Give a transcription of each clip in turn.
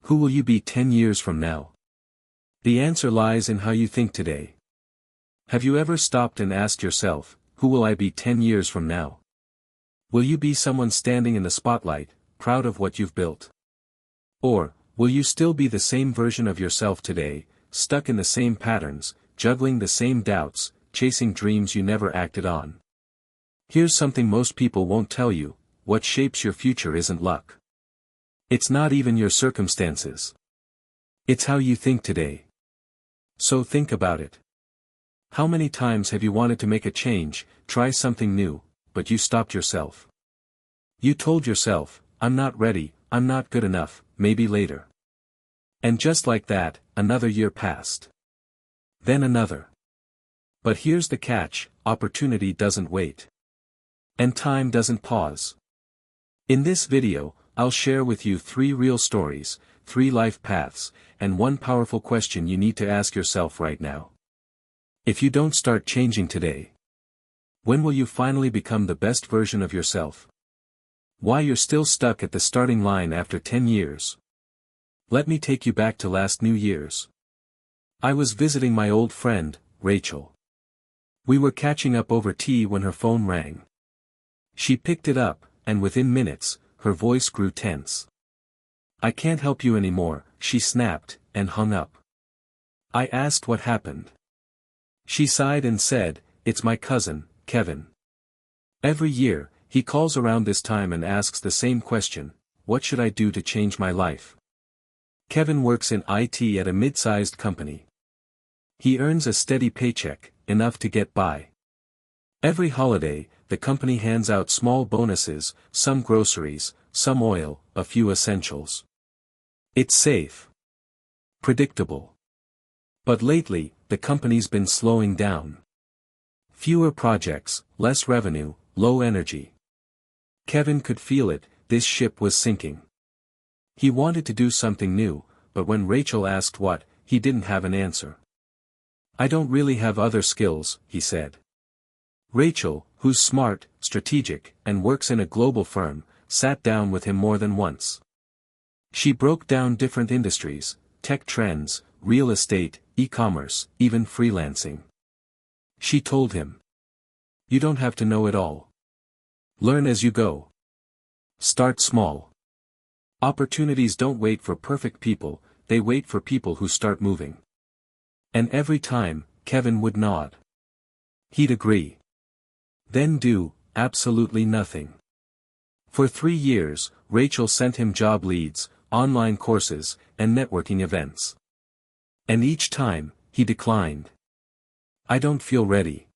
Who will you be 10 years from now? The answer lies in how you think today. Have you ever stopped and asked yourself, who will I be 10 years from now? Will you be someone standing in the spotlight, proud of what you've built? Or, will you still be the same version of yourself today, stuck in the same patterns, juggling the same doubts, chasing dreams you never acted on? Here's something most people won't tell you: what shapes your future isn't luck. It's not even your circumstances. It's how you think today. So think about it. How many times have you wanted to make a change, try something new, but you stopped yourself? You told yourself, I'm not ready, I'm not good enough, maybe later. And just like that, another year passed. Then another. But here's the catch: opportunity doesn't wait. And time doesn't pause. In this video, I'll share with you 3 real stories, 3 life paths, and 1 powerful question you need to ask yourself right now. If you don't start changing today, when will you finally become the best version of yourself? Why you're still stuck at the starting line after 10 years. Let me take you back to last New Year's. I was visiting my old friend, Rachel. We were catching up over tea when her phone rang. She picked it up, and within minutes, her voice grew tense. I can't help you anymore, she snapped, and hung up. I asked what happened. She sighed and said, it's my cousin, Kevin. Every year, he calls around this time and asks the same question: what should I do to change my life? Kevin works in IT at a mid-sized company. He earns a steady paycheck, enough to get by. Every holiday, the company hands out small bonuses, some groceries, some oil, a few essentials. It's safe. Predictable. But lately, the company's been slowing down. Fewer projects, less revenue, low energy. Kevin could feel it: this ship was sinking. He wanted to do something new, but when Rachel asked what, he didn't have an answer. I don't really have other skills, he said. Rachel, who's smart, strategic, and works in a global firm, sat down with him more than once. She broke down different industries, tech trends, real estate, e-commerce, even freelancing. She told him, you don't have to know it all. Learn as you go. Start small. Opportunities don't wait for perfect people, they wait for people who start moving. And every time, Kevin would nod. He'd agree. Then do absolutely nothing. For 3 years, Rachel sent him job leads, online courses, and networking events. And each time, he declined. I don't feel ready.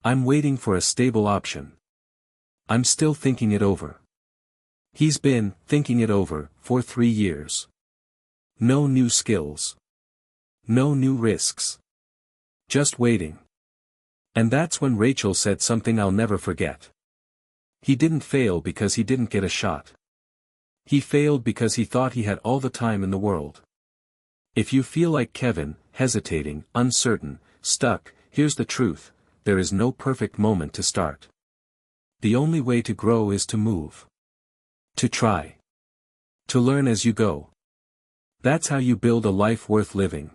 I'm waiting for a stable option. I'm still thinking it over. He's been thinking it over for 3 years. No new skills. No new risks. Just waiting. And that's when Rachel said something I'll never forget. He didn't fail because he didn't get a shot. He failed because he thought he had all the time in the world. If you feel like Kevin, hesitating, uncertain, stuck, here's the truth: there is no perfect moment to start. The only way to grow is to move. To try. To learn as you go. That's how you build a life worth living.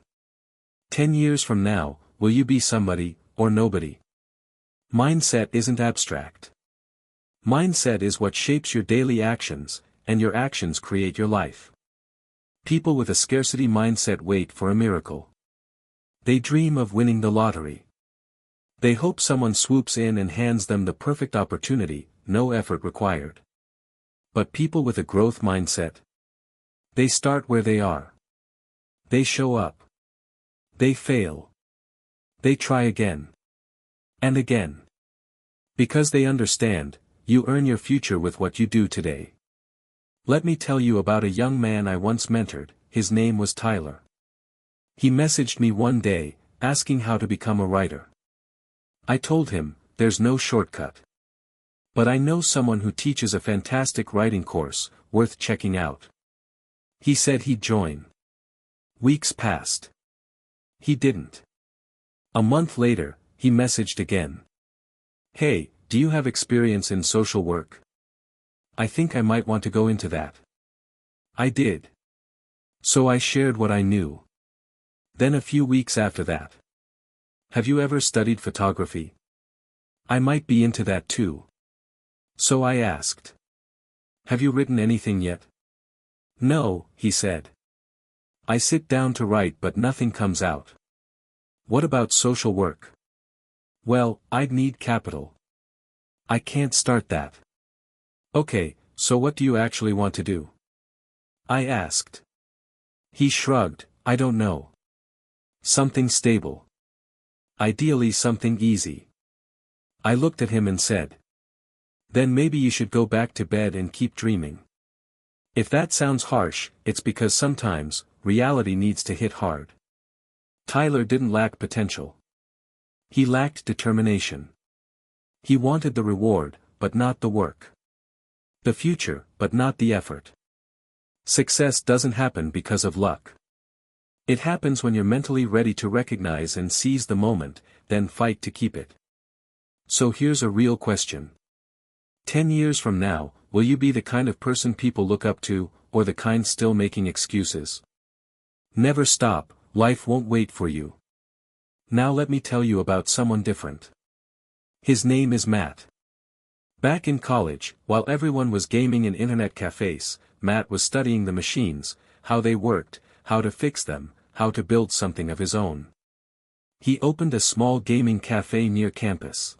10 years from now, will you be somebody, or nobody? Mindset isn't abstract. Mindset is what shapes your daily actions, and your actions create your life. People with a scarcity mindset wait for a miracle. They dream of winning the lottery. They hope someone swoops in and hands them the perfect opportunity, no effort required. But people with a growth mindset, they start where they are. They show up. They fail. They try again. And again. Because they understand, you earn your future with what you do today. Let me tell you about a young man I once mentored. His name was Tyler. He messaged me one day, asking how to become a writer. I told him, there's no shortcut. But I know someone who teaches a fantastic writing course, worth checking out. He said he'd join. Weeks passed. He didn't. A month later, he messaged again. Hey, do you have experience in social work? I think I might want to go into that. I did. So I shared what I knew. Then a few weeks after that. Have you ever studied photography? I might be into that too. So I asked. Have you written anything yet? No, he said. I sit down to write but nothing comes out. What about social work? Well, I'd need capital. I can't start that. Okay, so what do you actually want to do? I asked. He shrugged, I don't know. Something stable. Ideally something easy. I looked at him and said. Then maybe you should go back to bed and keep dreaming. If that sounds harsh, it's because sometimes, reality needs to hit hard. Tyler didn't lack potential. He lacked determination. He wanted the reward, but not the work. The future, but not the effort. Success doesn't happen because of luck. It happens when you're mentally ready to recognize and seize the moment, then fight to keep it. So here's a real question. 10 years from now, will you be the kind of person people look up to, or the kind still making excuses? Never stop, life won't wait for you. Now let me tell you about someone different. His name is Matt. Back in college, while everyone was gaming in internet cafes, Matt was studying the machines, how they worked, how to fix them, how to build something of his own. He opened a small gaming cafe near campus.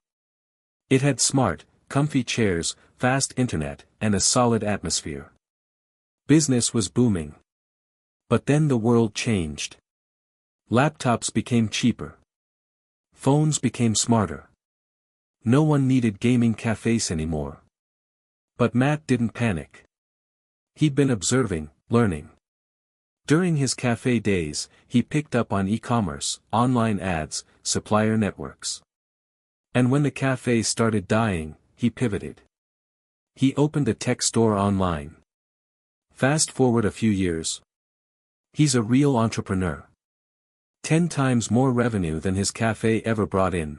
It had smart, comfy chairs, fast internet, and a solid atmosphere. Business was booming. But then the world changed. Laptops became cheaper. Phones became smarter. No one needed gaming cafes anymore. But Matt didn't panic. He'd been observing, learning. During his cafe days, he picked up on e-commerce, online ads, supplier networks. And when the cafe started dying, he pivoted. He opened a tech store online. Fast forward a few years. He's a real entrepreneur. 10 times more revenue than his cafe ever brought in.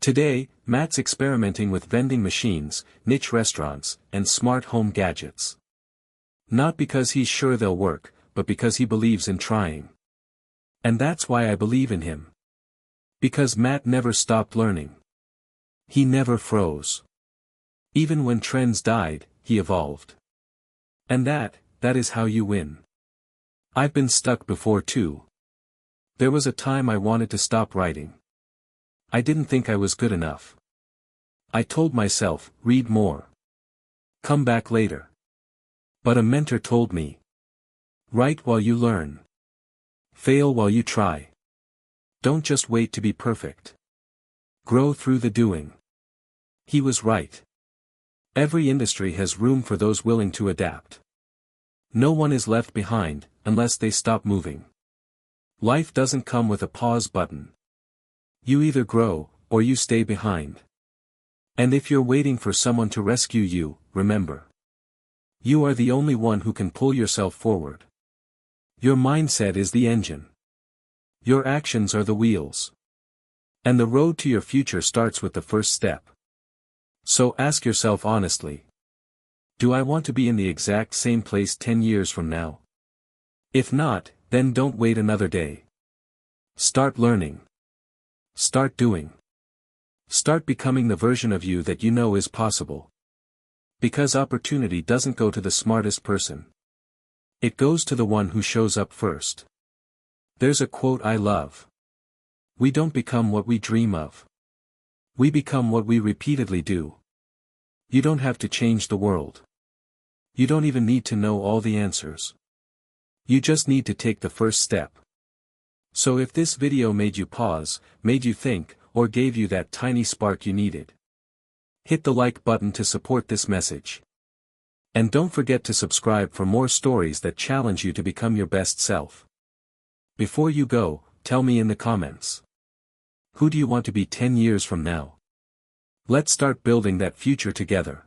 Today, Matt's experimenting with vending machines, niche restaurants, and smart home gadgets. Not because he's sure they'll work, but because he believes in trying. And that's why I believe in him. Because Matt never stopped learning. He never froze. Even when trends died, he evolved. And that is how you win. I've been stuck before too. There was a time I wanted to stop writing. I didn't think I was good enough. I told myself, read more. Come back later. But a mentor told me. Write while you learn. Fail while you try. Don't just wait to be perfect. Grow through the doing. He was right. Every industry has room for those willing to adapt. No one is left behind, unless they stop moving. Life doesn't come with a pause button. You either grow, or you stay behind. And if you're waiting for someone to rescue you, remember. You are the only one who can pull yourself forward. Your mindset is the engine. Your actions are the wheels. And the road to your future starts with the first step. So ask yourself honestly. Do I want to be in the exact same place 10 years from now? If not, then don't wait another day. Start learning. Start doing. Start becoming the version of you that you know is possible. Because opportunity doesn't go to the smartest person. It goes to the one who shows up first. There's a quote I love. We don't become what we dream of. We become what we repeatedly do. You don't have to change the world. You don't even need to know all the answers. You just need to take the first step. So if this video made you pause, made you think, or gave you that tiny spark you needed, hit the like button to support this message. And don't forget to subscribe for more stories that challenge you to become your best self. Before you go, tell me in the comments. Who do you want to be 10 years from now? Let's start building that future together.